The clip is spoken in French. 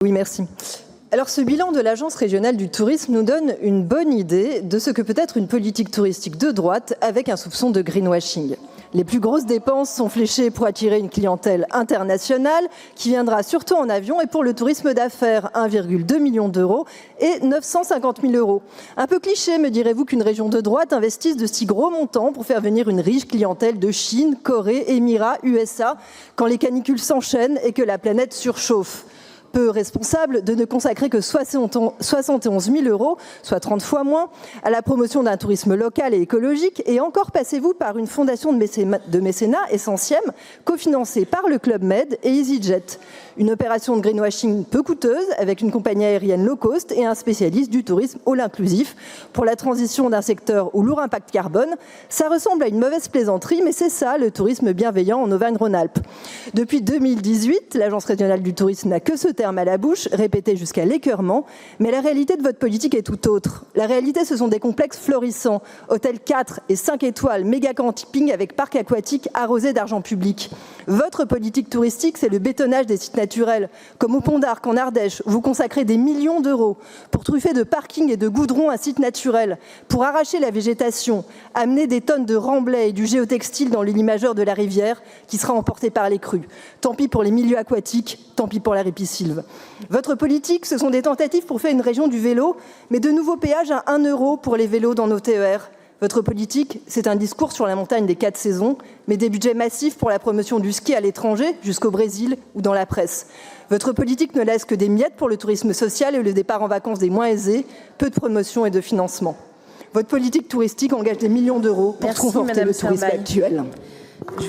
Oui, merci. Alors ce bilan de l'Agence régionale du tourisme nous donne une bonne idée de ce que peut être une politique touristique de droite avec un soupçon de greenwashing. Les plus grosses dépenses sont fléchées pour attirer une clientèle internationale qui viendra surtout en avion et pour le tourisme d'affaires, 1,2 million d'euros et 950 000 euros. Un peu cliché, me direz-vous, qu'une région de droite investisse de si gros montants pour faire venir une riche clientèle de Chine, Corée, Émirats, USA, quand les canicules s'enchaînent et que la planète surchauffe. Peu responsable de ne consacrer que 71 000 euros, soit 30 fois moins, à la promotion d'un tourisme local et écologique, et encore passez-vous par une fondation de mécénat, Essentiem, cofinancée par le Club Med et EasyJet. Une opération de greenwashing peu coûteuse, avec une compagnie aérienne low cost et un spécialiste du tourisme all inclusif. Pour la transition d'un secteur au lourd impact carbone, ça ressemble à une mauvaise plaisanterie, mais c'est ça le tourisme bienveillant en Auvergne-Rhône-Alpes. Depuis 2018, l'Agence régionale du tourisme n'a que ce terme à la bouche, répété jusqu'à l'écœurement, mais la réalité de votre politique est tout autre. La réalité, ce sont des complexes florissants, hôtels 4 et 5 étoiles, méga camping avec parc aquatique arrosé d'argent public. Votre politique touristique, c'est le bétonnage des sites naturels, comme au Pont d'Arc en Ardèche, où vous consacrez des millions d'euros pour truffer de parkings et de goudron un site naturel, pour arracher la végétation, amener des tonnes de remblais et du géotextile dans le limageur de la rivière, qui sera emporté par les crues. Tant pis pour les milieux aquatiques, tant pis pour la ripisylve. Votre politique, ce sont des tentatives pour faire une région du vélo, mais de nouveaux péages à 1 euro pour les vélos dans nos TER. Votre politique, c'est un discours sur la montagne des 4 saisons, mais des budgets massifs pour la promotion du ski à l'étranger, jusqu'au Brésil ou dans la presse. Votre politique ne laisse que des miettes pour le tourisme social et le départ en vacances des moins aisés, peu de promotion et de financement. Votre politique touristique engage des millions d'euros pour conforter le tourisme actuel.